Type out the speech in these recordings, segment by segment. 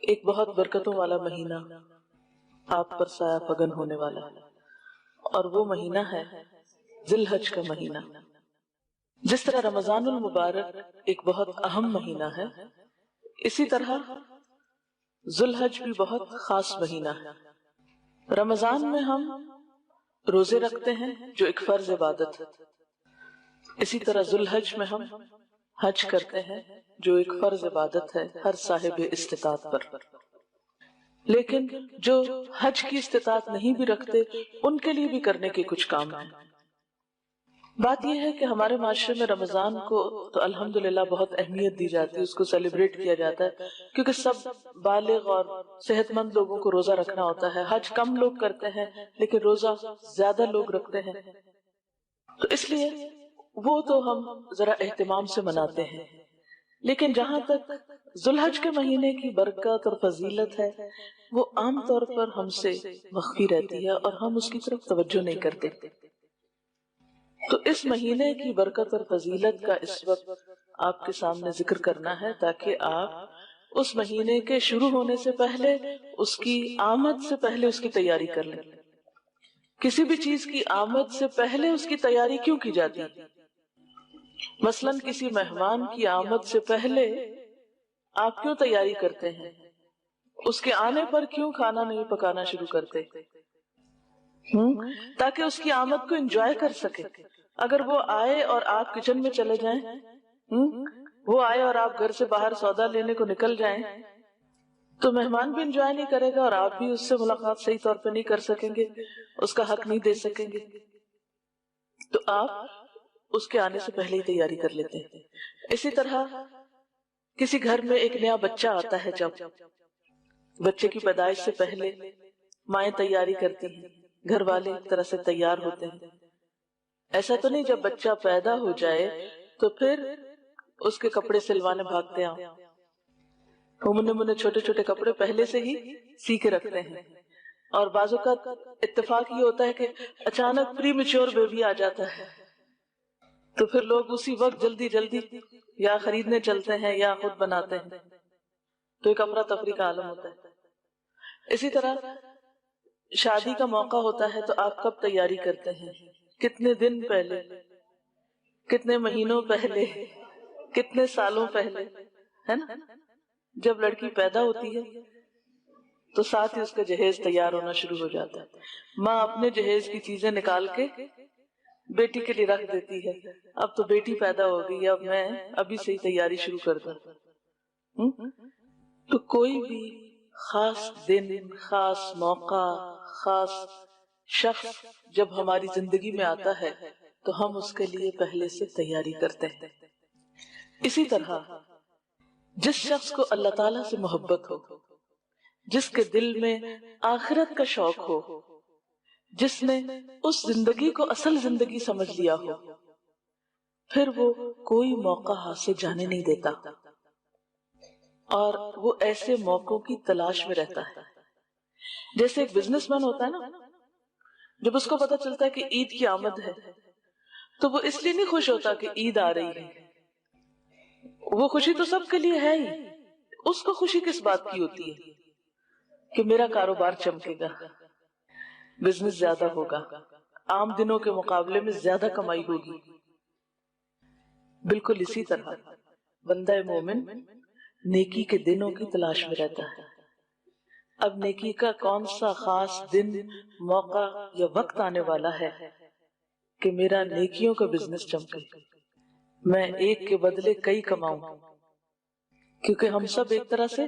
ایک بہت برکتوں والا مہینہ آپ پر سایہ پگن ہونے والا ہے، اور وہ مہینہ ہے ذی الحج کا مہینہ۔ جس طرح رمضان المبارک ایک بہت اہم مہینہ ہے، اسی طرح ذی الحج بھی بہت خاص مہینہ ہے۔ رمضان میں ہم روزے رکھتے ہیں جو ایک فرض عبادت ہے، اسی طرح ذی الحج میں ہم حج کرتے ہیں جو ایک فرض عبادت ہے ہر صاحب استطاعت پر۔ لیکن جو حج کی استطاعت نہیں بھی رکھتے ان کے لیے بھی کرنے کے کچھ کام ہیں۔ بات یہ ہے کہ ہمارے معاشرے میں رمضان کو تو الحمدللہ بہت اہمیت دی جاتی ہے، اس کو سیلیبریٹ کیا جاتا ہے، کیونکہ سب بالغ اور صحت مند لوگوں کو روزہ رکھنا ہوتا ہے۔ حج کم لوگ کرتے ہیں لیکن روزہ زیادہ لوگ رکھتے ہیں، تو اس لیے وہ تو ہم ذرا اہتمام سے مناتے ہیں۔ لیکن جہاں تک ذی الحج کے مہینے کی برکت اور فضیلت ہے، وہ عام طور پر ہم سے مخفی رہتی ہے اور ہم اس کی طرف توجہ نہیں کرتے۔ تو اس مہینے کی برکت اور فضیلت کا اس وقت آپ کے سامنے ذکر کرنا ہے، تاکہ آپ اس مہینے کے شروع ہونے سے پہلے، اس کی آمد سے پہلے اس کی تیاری کر لیں۔ کسی بھی چیز کی آمد سے پہلے اس کی تیاری کیوں کی جاتی ہے؟ مثلاً کسی مہمان کی آمد سے پہلے آپ کیوں تیاری کرتے ہیں؟ اس کے آنے پر کیوں کھانا نہیں پکانا شروع کرتے؟ تاکہ اس کی آمد کو انجوائے کر سکے۔ اگر وہ آئے اور آپ کچن میں چلے جائیں، وہ آئے اور آپ گھر سے باہر سودا لینے کو نکل جائیں، تو مہمان بھی انجوائے نہیں کرے گا اور آپ بھی اس سے ملاقات صحیح طور پہ نہیں کر سکیں گے، اس کا حق نہیں دے سکیں گے۔ تو آپ اس کے آنے سے پہلے ہی تیاری کر لیتے ہیں۔ اسی طرح کسی گھر میں ایک نیا بچہ آتا ہے، جب بچے کی پیدائش سے پہلے مائیں تیاری کرتی ہیں، گھر والے ایک طرح سے تیار ہوتے ہیں۔ ایسا تو نہیں جب بچہ پیدا ہو جائے تو پھر اس کے کپڑے سلوانے بھاگتے ہیں، وہ منہ چھوٹے چھوٹے کپڑے پہلے سے ہی سی کے رکھتے ہیں۔ اور بعض اوقات اتفاق یہ ہوتا ہے کہ اچانک پری میچور بیبی آ جاتا ہے، تو پھر لوگ اسی وقت جلدی جلدی یا خریدنے چلتے ہیں یا خود بناتے ہیں، تو ایک افراتفری کا عالم ہوتا ہے۔ اسی طرح شادی کا موقع ہوتا ہے تو آپ کب تیاری کرتے ہیں؟ کتنے دن پہلے، کتنے مہینوں پہلے، کتنے سالوں پہلے، ہے نا؟ جب لڑکی پیدا ہوتی ہے تو ساتھ ہی اس کا جہیز تیار ہونا شروع ہو جاتا ہے۔ ماں اپنے جہیز کی چیزیں نکال کے بیٹی کے لیے رکھ دیتی ہے، اب تو بیٹی پیدا ہو گئی، اب میں ابھی سے ہی تیاری شروع کر دوں۔ تو کوئی بھی خاص دن، خاص موقع، خاص شخص جب ہماری زندگی میں آتا ہے تو ہم اس کے لیے پہلے سے تیاری کرتے ہیں۔ اسی طرح جس شخص کو اللہ تعالیٰ سے محبت ہو، جس کے دل میں آخرت کا شوق ہو، جس نے اس زندگی کو اصل زندگی سمجھ لیا ہو، پھر وہ کوئی موقع ہاتھ سے جانے نہیں دیتا، اور وہ ایسے موقعوں کی تلاش میں رہتا ہے۔ جیسے ایک بزنس مین ہوتا ہے نا، جب اس کو پتا چلتا ہے کہ عید کی آمد ہے تو وہ اس لیے نہیں خوش ہوتا کہ عید آ رہی ہے، وہ خوشی تو سب کے لیے ہے ہی، اس کو خوشی کس بات کی ہوتی ہے کہ میرا کاروبار چمکے گا، بزنس زیادہ ہوگا، عام دنوں کے مقابلے میں زیادہ کمائی ہوگی۔ بالکل اسی طرح بندہ مومن نیکی کے دنوں کی تلاش میں رہتا ہے۔ اب نیکی کا کون سا خاص دن، موقع یا وقت آنے والا ہے کہ میرا نیکیوں کا بزنس چمکے، میں ایک کے بدلے کئی کماؤں، کیونکہ ہم سب ایک طرح سے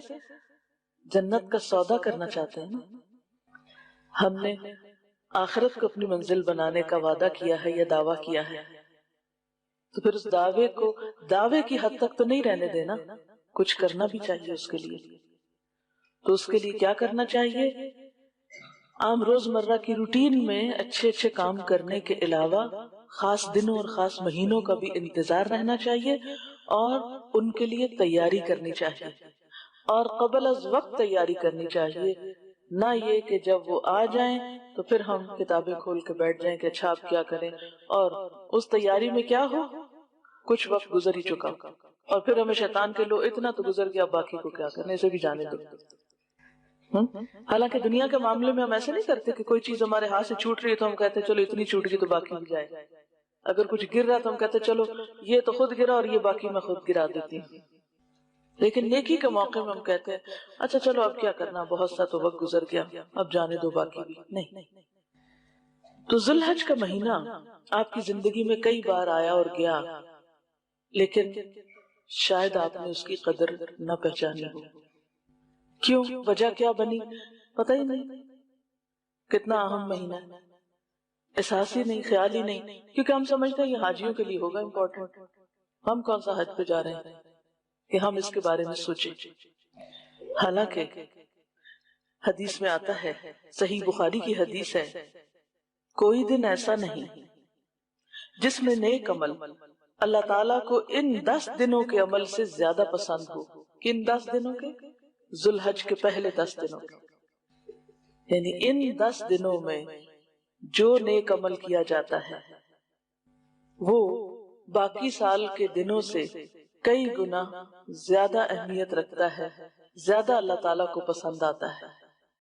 جنت کا سودا کرنا چاہتے ہیں نا۔ ہم نے آخرت کو اپنی منزل بنانے کا وعدہ کیا ہے یا دعویٰ کیا ہے، تو پھر اس دعوے کو دعوے کی حد تک تو نہیں رہنے دینا، کچھ کرنا بھی چاہیے اس کے لیے۔ تو اس کے لیے کیا کرنا چاہیے؟ عام روزمرہ کی روٹین میں اچھے اچھے کام کرنے کے علاوہ خاص دنوں اور خاص مہینوں کا بھی انتظار رہنا چاہیے اور ان کے لیے تیاری کرنی چاہیے، اور قبل از وقت تیاری کرنی چاہیے، نہ یہ کہ جب وہ آ جائیں تو پھر ہم کتابیں کھول کے بیٹھ جائیں کہ اچھا آپ کیا کریں، اور اس تیاری میں کیا ہو، کچھ وقت گزر ہی چکا، اور پھر ہمیں شیطان کے لو اتنا تو گزر گیا، باقی کو کیا کرنے، اسے بھی جانے دو۔ حالانکہ دنیا کے معاملے میں ہم ایسے نہیں کرتے کہ کوئی چیز ہمارے ہاتھ سے چھوٹ رہی ہے تو ہم کہتے چلو اتنی چھوٹ گئی تو باقی بھی جائے، اگر کچھ گر رہا تو ہم کہتے چلو یہ تو خود گرا اور یہ باقی میں خود گرا دیتی ہوں۔ لیکن نیکی کے موقع میں ہم کہتے ہیں اچھا چلو اب کیا کرنا، بہت سا تو وقت گزر گیا، اب جانے دو باقی بھی نہیں۔ تو ذی الحج کا مہینہ آپ کی زندگی میں کئی بار آیا اور گیا، لیکن شاید آپ نے اس کی قدر نہ پہچانی ہو۔ کیوں؟ وجہ کیا بنی؟ پتہ ہی نہیں کتنا اہم مہینہ ہے، احساس ہی نہیں، خیال ہی نہیں، کیونکہ ہم سمجھتے ہیں یہ حاجیوں کے لیے ہوگا امپورٹنٹ، ہم کون سا حج پہ جا رہے ہیں کہ ہم اس کے بارے میں سوچیں۔ حالانکہ حدیث میں آتا ہے، صحیح بخاری کی حدیث ہے، کوئی دن ایسا نہیں جس میں نیک عمل اللہ تعالیٰ کو ان 10 دنوں کے عمل سے زیادہ پسند ہو۔ کن 10 دنوں کے؟ ذی الحج کے پہلے 10 دنوں کے، یعنی ان 10 دنوں میں جو نیک عمل کیا جاتا ہے وہ باقی سال کے دنوں سے کئی گنا زیادہ اہمیت رکھتا ہے، زیادہ اللہ تعالیٰ کو پسند آتا ہے۔